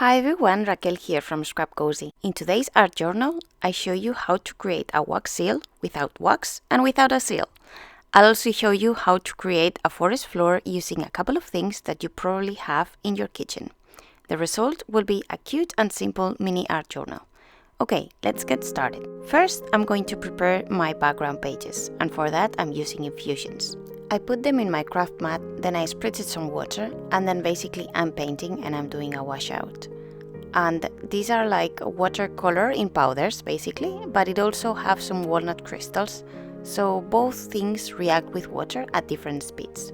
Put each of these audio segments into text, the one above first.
Hi everyone, Raquel here from Scrap Cozy. In today's art journal, I show you how to create a wax seal without wax and without a seal. I'll also show you how to create a forest floor using a couple of things that you probably have in your kitchen. The result will be a cute and simple mini art journal. Okay, let's get started. First, I'm going to prepare my background pages, and for that I'm using Infusions. I put them in my craft mat, then I spritz some water, and then basically I'm painting and I'm doing a washout. And these are like watercolor in powders basically, but it also have some walnut crystals, so both things react with water at different speeds.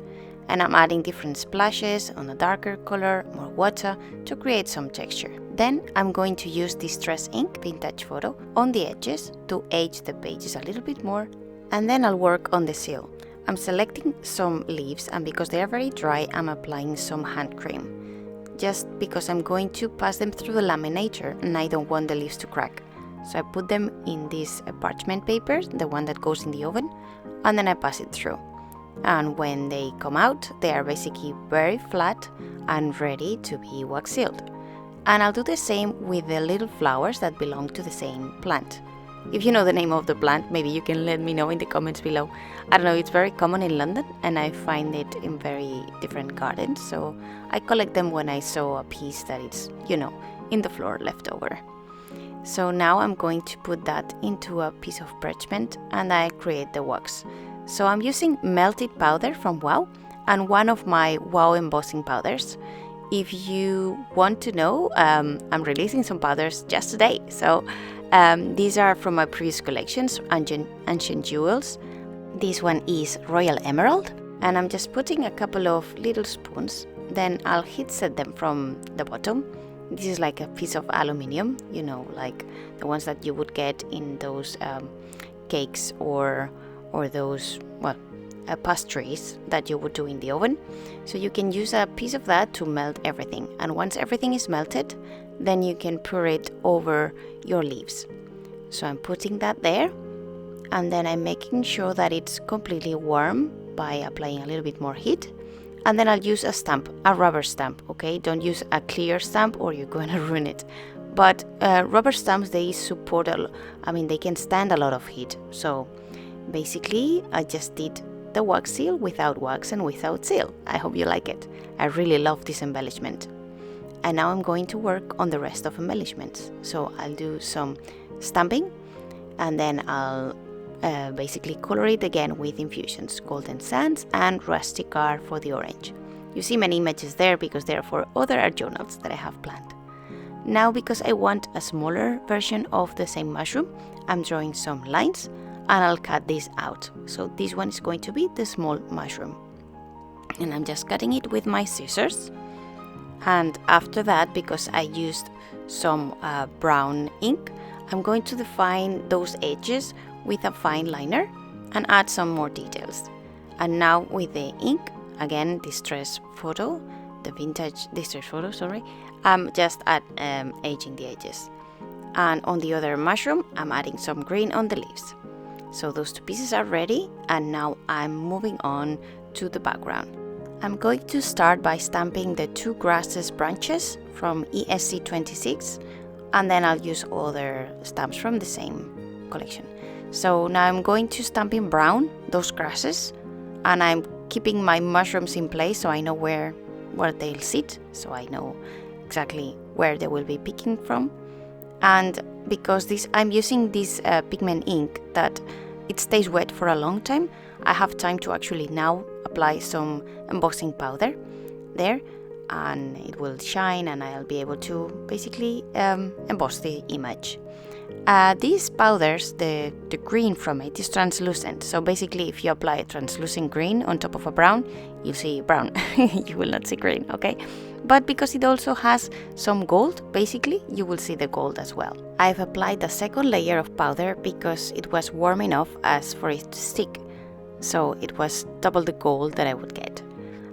And I'm adding different splashes on a darker color, more water, to create some texture. Then I'm going to use Distress Ink Vintage Photo on the edges to age the pages a little bit more, and then I'll work on the seal. I'm selecting some leaves, and because they are very dry, I'm applying some hand cream, just because I'm going to pass them through the laminator and I don't want the leaves to crack. So I put them in this parchment paper, the one that goes in the oven, and then I pass it through. And when they come out, they are basically very flat and ready to be wax sealed. And I'll do the same with the little flowers that belong to the same plant. If you know the name of the plant, maybe you can let me know in the comments below. I don't know, it's very common in London and I find it in very different gardens, so I collect them when I saw a piece that is, in the floor left over. So now I'm going to put that into a piece of parchment and I create the wax. So I'm using melted powder from Wow and one of my Wow embossing powders. If you want to know, I'm releasing some powders just today. So these are from my previous collections, Ancient Jewels. This one is Royal Emerald. And I'm just putting a couple of little spoons. Then I'll heat set them from the bottom. This is like a piece of aluminium, like the ones that you would get in those cakes or those, pastries that you would do in the oven. So you can use a piece of that to melt everything. And once everything is melted, then you can pour it over your leaves. So I'm putting that there, and then I'm making sure that it's completely warm by applying a little bit more heat. And then I'll use a stamp, a rubber stamp, okay? Don't use a clear stamp or you're going to ruin it. But rubber stamps, they support, they can stand a lot of heat. So basically, I just did the wax seal without wax and without seal. I hope you like it. I really love this embellishment. And now I'm going to work on the rest of embellishments. So I'll do some stamping and then I'll basically color it again with Infusions, Golden Sands and Rusticar for the orange. You see many images there because they are for other art journals that I have planned. Now, because I want a smaller version of the same mushroom, I'm drawing some lines and I'll cut this out. So this one is going to be the small mushroom. And I'm just cutting it with my scissors. And after that, because I used some brown ink, I'm going to define those edges with a fine liner and add some more details. And now with the ink, again, Distress Photo, the vintage Distress Photo, sorry, I'm just aging the edges. And on the other mushroom, I'm adding some green on the leaves. So those two pieces are ready, and now I'm moving on to the background. I'm going to start by stamping the two grasses branches from ESC 26, and then I'll use other stamps from the same collection. So now I'm going to stamp in brown those grasses, and I'm keeping my mushrooms in place so I know where they'll sit, so I know exactly where they will be picking from. And because I'm using this pigment ink that it stays wet for a long time, I have time to actually now apply some embossing powder there, and it will shine and I'll be able to basically emboss the image. These powders, the green from it is translucent, so basically if you apply a translucent green on top of a brown, you'll see brown. You will not see green, okay? But because it also has some gold, basically you will see the gold as well. I've applied a second layer of powder because it was warm enough as for it to stick, so it was double the gold that I would get.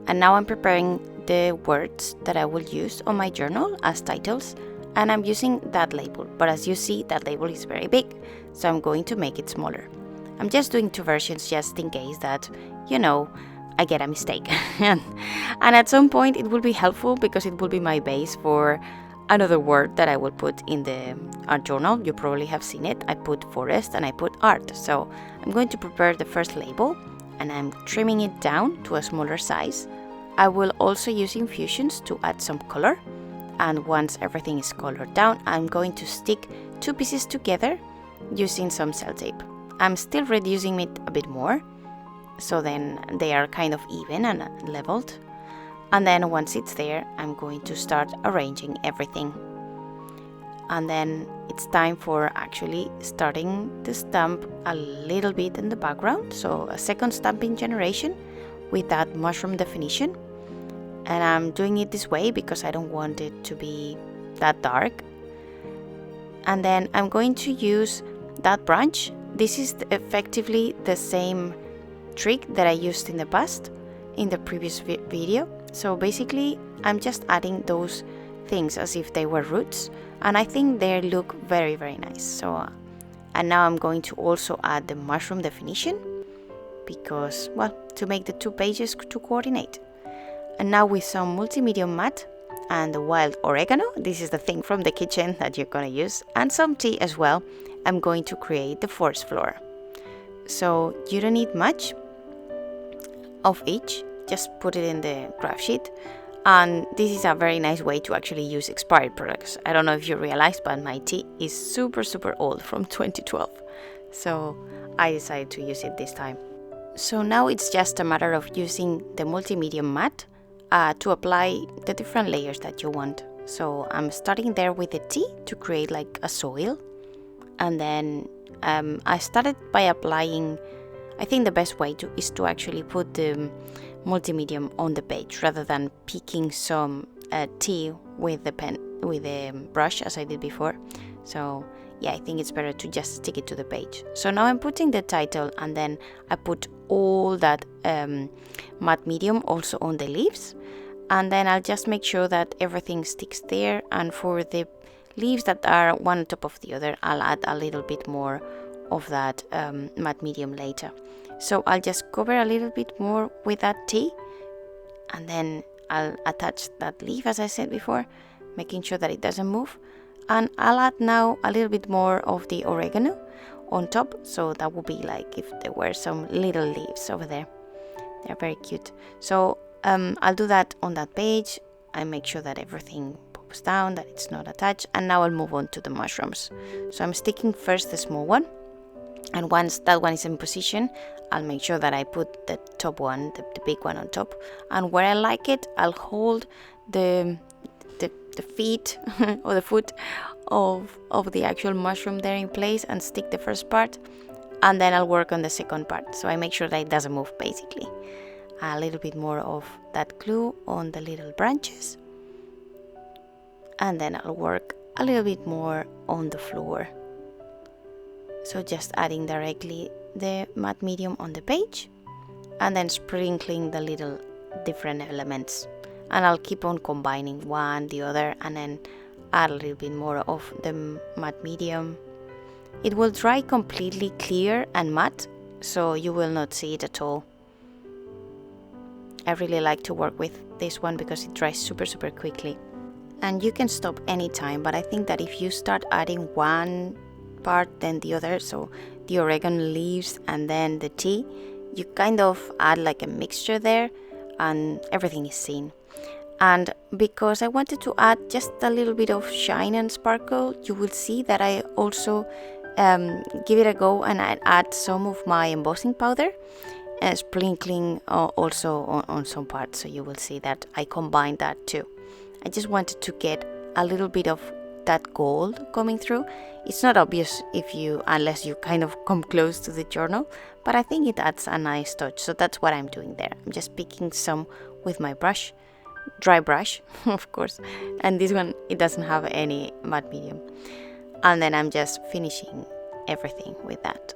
And now I'm preparing the words that I will use on my journal as titles, and I'm using that label, but as you see, that label is very big, so I'm going to make it smaller. I'm just doing two versions just in case that, I get a mistake. And at some point it will be helpful because it will be my base for Another word that I will put in the art journal, you probably have seen it. I put forest and I put art. So I'm going to prepare the first label and I'm trimming it down to a smaller size. I will also use Infusions to add some color. And once everything is colored down, I'm going to stick two pieces together using some sellotape. I'm still reducing it a bit more, so then they are kind of even and leveled. And then once it's there, I'm going to start arranging everything. And then it's time for actually starting to stamp a little bit in the background, so a second stamping generation with that mushroom definition. And I'm doing it this way because I don't want it to be that dark. And then I'm going to use that branch. This is effectively the same trick that I used in the past, in the previous video. So basically, I'm just adding those things as if they were roots. And I think they look very, very nice. So, and now I'm going to also add the mushroom definition because, well, to make the two pages to coordinate. And now with some multi-medium matte and the wild oregano, this is the thing from the kitchen that you're going to use, and some tea as well, I'm going to create the forest floor. So you don't need much of each, just put it in the graph sheet. And this is a very nice way to actually use expired products. I don't know if you realized, but my tea is super, super old from 2012. So I decided to use it this time. So now it's just a matter of using the multi-medium matte to apply the different layers that you want. So I'm starting there with the tea to create like a soil. And then I started by applying, I think the best way is to actually put the multi-medium on the page rather than picking some tea with the brush as I did before. So yeah, I think it's better to just stick it to the page. So now I'm putting the title and then I put all that matte medium also on the leaves. And then I'll just make sure that everything sticks there. And for the leaves that are one on top of the other, I'll add a little bit more of that matte medium later. So I'll just cover a little bit more with that tea. And then I'll attach that leaf as I said before, making sure that it doesn't move. And I'll add now a little bit more of the oregano on top. So that would be like if there were some little leaves over there. They're very cute. So I'll do that on that page. I make sure that everything pops down, that it's not attached. And now I'll move on to the mushrooms. So I'm sticking first the small one. And once that one is in position, I'll make sure that I put the top one, the big one on top. And where I like it, I'll hold the feet or the foot of the actual mushroom there in place and stick the first part. And then I'll work on the second part. So I make sure that it doesn't move basically. A little bit more of that glue on the little branches. And then I'll work a little bit more on the floor. So just adding directly the matte medium on the page and then sprinkling the little different elements. And I'll keep on combining one, the other, and then add a little bit more of the matte medium. It will dry completely clear and matte, so you will not see it at all. I really like to work with this one because it dries super, super quickly. And you can stop anytime, but I think that if you start adding one part then the other, so the oregano leaves and then the tea, you kind of add like a mixture there and everything is seen. And because I wanted to add just a little bit of shine and sparkle, you will see that I also give it a go and I add some of my embossing powder, sprinkling also on some parts. So you will see that I combined that too. I just wanted to get a little bit of that gold coming through. It's not obvious unless you kind of come close to the journal, but I think it adds a nice touch. So that's what I'm doing there. I'm just picking some with my brush, dry brush, of course. And this one, it doesn't have any matte medium. And then I'm just finishing everything with that.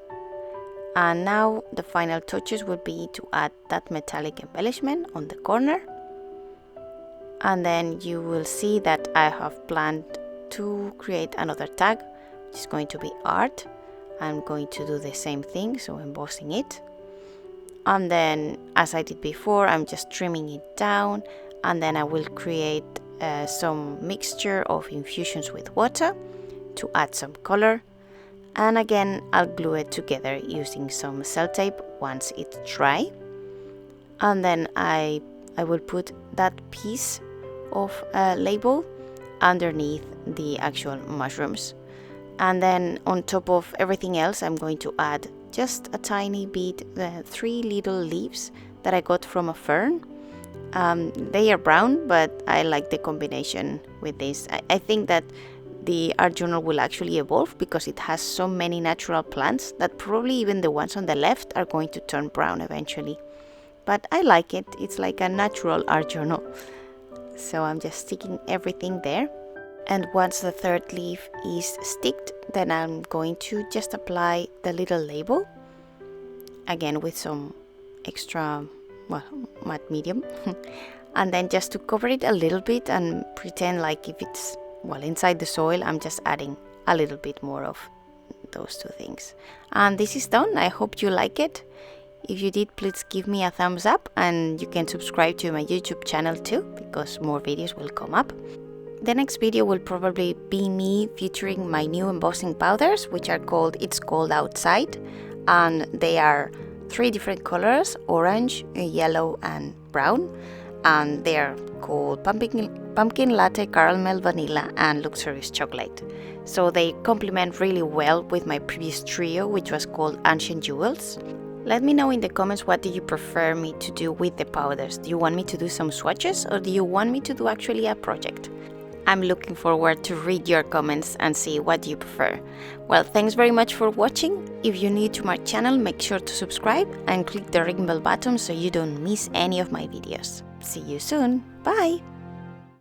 And now the final touches would be to add that metallic embellishment on the corner. And then you will see that I have planned to create another tag, which is going to be art. I'm going to do the same thing, so embossing it. And then, as I did before, I'm just trimming it down, and then I will create some mixture of infusions with water to add some color, and again I'll glue it together using some sellotape once it's dry. And then I will put that piece of label underneath the actual mushrooms, and then on top of everything else I'm going to add just a tiny bit, 3 little leaves that I got from a fern. They are brown, but I like the combination with this. I think that the art journal will actually evolve because it has so many natural plants that probably even the ones on the left are going to turn brown eventually. But I like it. It's like a natural art journal. So I'm just sticking everything there. And once the third leaf is sticked, then I'm going to just apply the little label, again with some extra, well, matte medium. And then just to cover it a little bit and pretend like if it's, well, inside the soil, I'm just adding a little bit more of those two things. And this is done. I hope you like it. If you did, please give me a thumbs up, and you can subscribe to my YouTube channel too, because more videos will come up. The next video will probably be me featuring my new embossing powders, which are called It's Cold Outside, and they are 3 different colors: orange, yellow and brown, and they are called pumpkin latte, caramel, vanilla and luxurious chocolate. So they complement really well with my previous trio, which was called Ancient Jewels. Let me know in the comments, what do you prefer me to do with the powders? Do you want me to do some swatches, or do you want me to do actually a project? I'm looking forward to read your comments and see what you prefer. Well, thanks very much for watching. If you're new to my channel, make sure to subscribe and click the ring bell button so you don't miss any of my videos. See you soon. Bye!